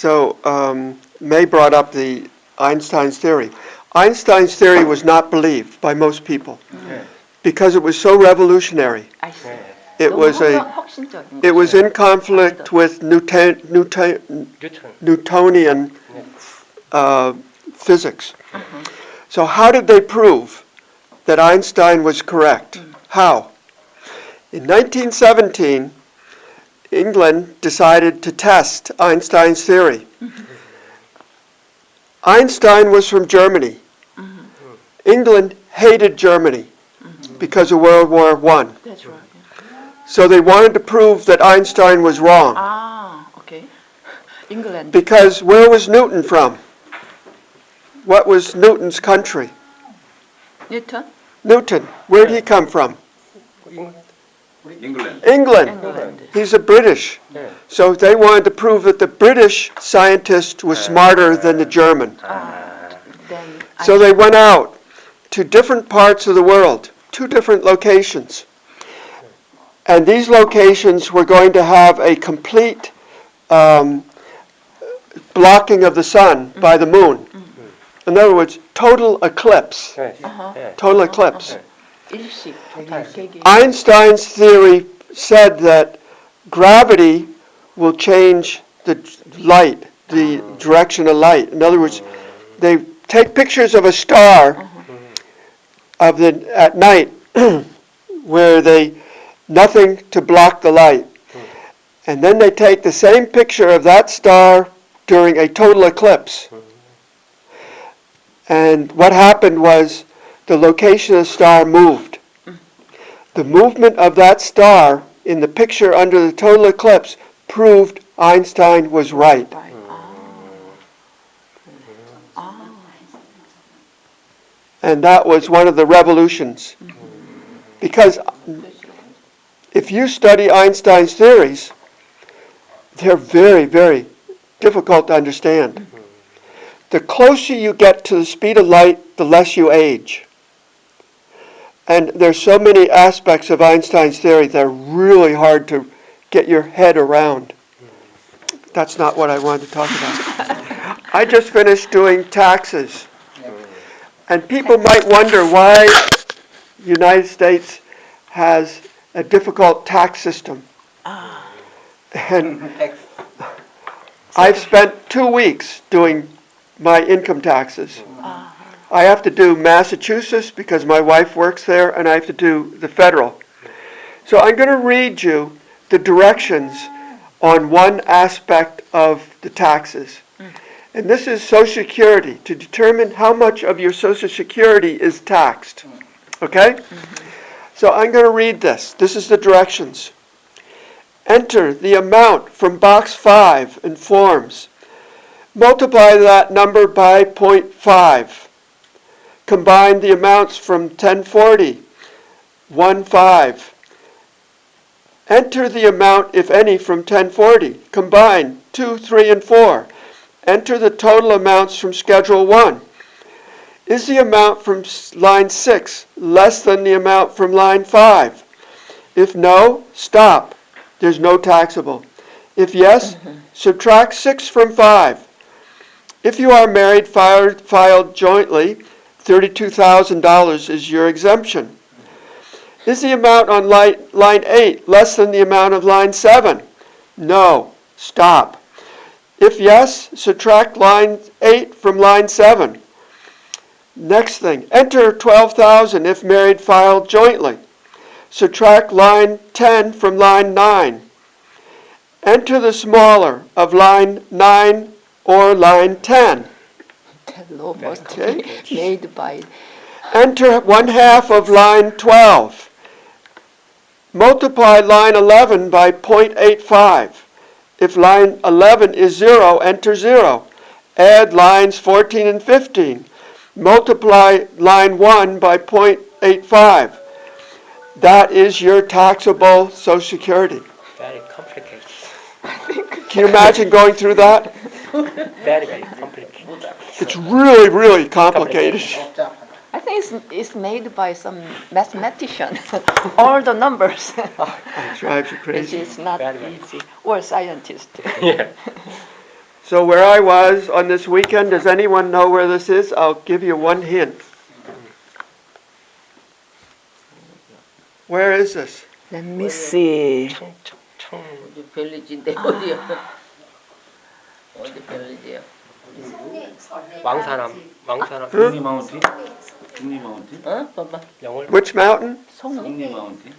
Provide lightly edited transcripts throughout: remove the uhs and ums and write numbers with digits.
So May brought up the Einstein's theory. Einstein's theory was not believed by most people because it was so revolutionary. I see. It was in conflict with Newtonian physics. So how did they prove that Einstein was correct? How? In 1917, England decided to test Einstein's theory. Einstein was from Germany. England hated Germany because of World War I. That's right. So they wanted to prove that Einstein was wrong. Ah, okay. England. Because where was Newton from? What was Newton's country? Newton? Newton. Where did he come from? England. England. He's a British. So they wanted to prove that the British scientist was smarter than the German. So they went out to different parts of the world, 2 different locations. And these locations were going to have a complete blocking of the sun by the moon. In other words, total eclipse. Total eclipse. Einstein's theory said that gravity will change the light, the direction of light. In other words, they take pictures of a star at night where nothing to block the light. And then they take the same picture of that star during a total eclipse. And what happened was the location of the star moved. The movement of that star in the picture under the total eclipse proved Einstein was right. And that was one of the revolutions. Because if you study Einstein's theories, they're very, very difficult to understand. The closer you get to the speed of light, the less you age. And there's so many aspects of Einstein's theory that are really hard to get your head around. That's not what I wanted to talk about. I just finished doing taxes. And people might wonder why the United States has a difficult tax system. And I've spent 2 weeks doing my income taxes. I have to do Massachusetts because my wife works there, and I have to do the federal. So I'm going to read you the directions on one aspect of the taxes. And this is Social Security, to determine how much of your Social Security is taxed. Okay? So I'm going to read this. This is the directions. Enter the amount from box 5 in forms. Multiply that number by 0.5. Combine the amounts from 1040, 1.5. Enter the amount, if any, from 1040. Combine 2, 3, and 4. Enter the total amounts from Schedule 1. Is the amount from line 6 less than the amount from line 5? If no, stop. There's no taxable. If yes, subtract 6 from 5. If you are married, filed jointly, $32,000 is your exemption. Is the amount on line 8 less than the amount of line 7? No. Stop. If yes, subtract line 8 from line 7. Next thing, enter 12,000 if married, filed jointly. Subtract line 10 from line 9. Enter the smaller of line 9 or line 10. That law must be made by... Enter 1/2 of line 12. Multiply line 11 by 0.85. If line 11 is 0, enter 0. Add lines 14 and 15. Multiply line 1 by 0.85. That is your taxable Social Security. Very complicated. Can you imagine going through that? Very, very complicated. It's really, really complicated. I think it's made by some mathematician. All the numbers. It drives you crazy. It's not easy. Or scientist. Yeah. So where I was on this weekend, does anyone know where this is? I'll give you one hint. Where is this? Let me see. 청, 어디 별리지인데 어디야? 어디 별리지야? 왕산암, 왕산암. Huh? 중리 마운틴? 중리 마운틴? 어? 봐봐. 영월 Which mountain? 송이? 중리 마운틴?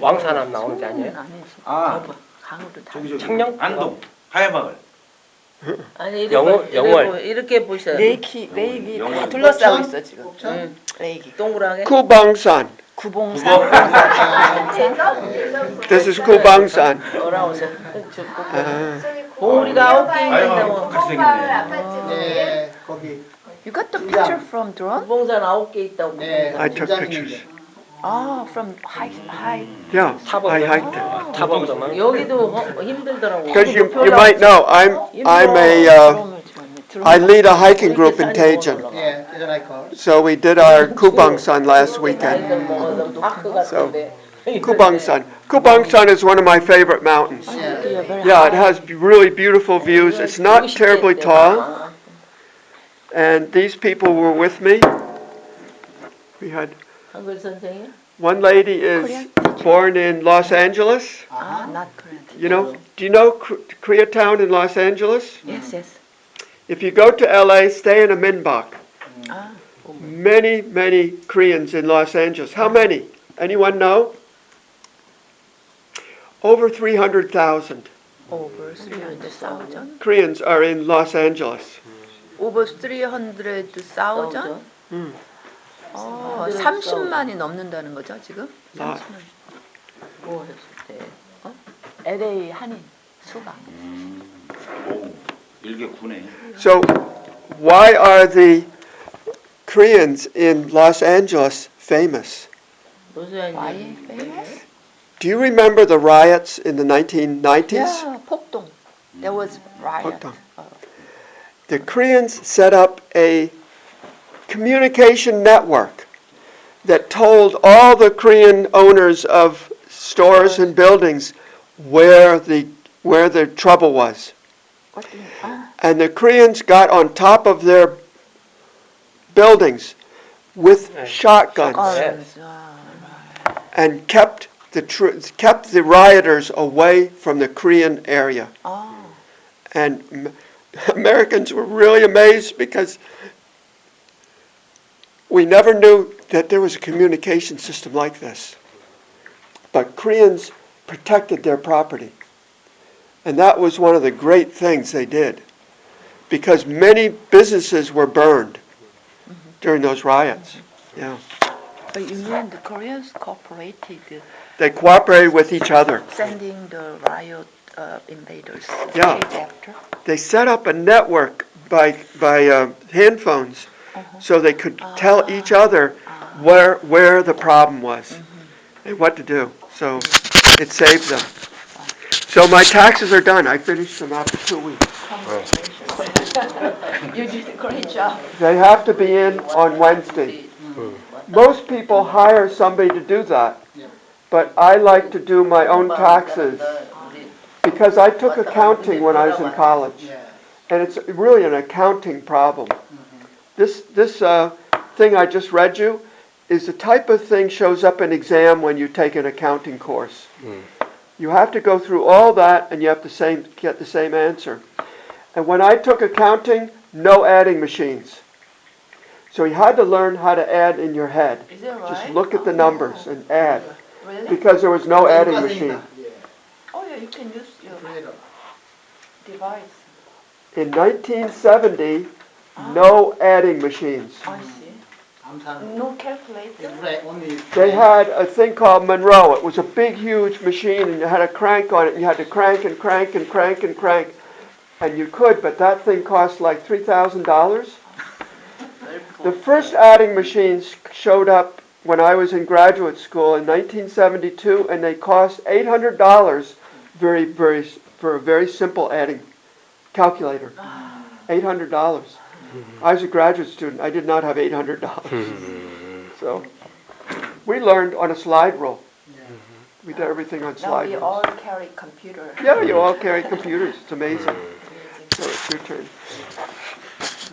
왕산암 나오는 데 송이는 아니에요? 아니지. 아, 강으로 다. 저기 청령? 안동 하야마을. 아니 이렇게 영월. 이렇게 보셔. 레이키 다 영월. 둘러싸고 있어 지금. 응. 레이키. 동그랗게. Kubangsan. 구봉산. This is Kubangsan. 뭐라고 써? 죽고. Uh, 봉우리가 9개 있는다고. 하야마을 같이 생겼네. 네, 거기. You got the picture from drone? 봉산 9개 있다고. 네, I took 긴장 pictures. 있는데. Ah, from high. Yeah, 타본 I hiked it. 타본도만. 여기도 힘들더라고. Because you might know, I lead a hiking group in Taejeon. 예, 예전에 거. So we did our Kubangsan last weekend. 아이들 먹어서 파크 같은데. Kubangsan. Kubangsan is one of my favorite mountains. 예. Yeah, it has really beautiful views. It's not terribly tall. And these people were with me. We had 한글 선생님? one lady is born in Los Angeles. Ah, not Korean. You know, do you know Koreatown in Los Angeles? Yes, yes. If you go to LA, stay in a minbak. Ah, Many, many Koreans in Los Angeles. How many? Anyone know? Over 300,000 over 300,000. Koreans are in Los Angeles. Over 300,000? 음. 30만이 넘는다는 거죠, 지금? 아. 30만. 뭐 했을 때? LA 한인 수가. 오, 일개 구네. So, why are the Koreans in Los Angeles famous? Why famous? Do you remember the riots in the 1990s? Yeah, 폭동. There was riot. 폭동. The Koreans set up a communication network that told all the Korean owners of stores and buildings where the trouble was. What do you, ah, And the Koreans got on top of their buildings with shotguns guns. and kept the rioters away from the Korean area. Oh, And Americans were really amazed because we never knew that there was a communication system like this. But Koreans protected their property. And that was one of the great things they did. Because many businesses were burned during those riots. Yeah. but you mean the Koreans cooperated They cooperated with each other. sending the riot invaders Yeah. straight after? They set up a network by handphones so they could tell each other where the problem was and what to do. So it saved them. So my taxes are done. I finished them after 2 weeks. You did a great job. They have to be in on Wednesday. Most people hire somebody to do that, but I like to do my own taxes because I took accounting when I was in college, 예. and it's really an accounting problem. This thing I just read you is the type of thing shows up in exam when you take an accounting course. You have to go through all that and you have to get the same answer. And when I took accounting, no adding machines. So you had to learn how to add in your head. Is that right? Just look at the numbers and add Really? because there was no adding machine. 예. Oh yeah, you can use your 그래도. device. In 1970, no adding machines. I see. 암산. No calculator? 그래, only. They had a thing called Monroe. It was a big, huge machine, and you had a crank on it, and you had to crank and crank and crank and crank. And you could, but that thing cost like $3,000. The first adding machines showed up when I was in graduate school in 1972, and they cost $800 for a very simple adding calculator. $800. I was a graduate student. I did not have $800. So we learned on a slide rule. We did everything on Now slide we rules. all carry computer. Yeah, you all carry computers. It's amazing. So it's your turn.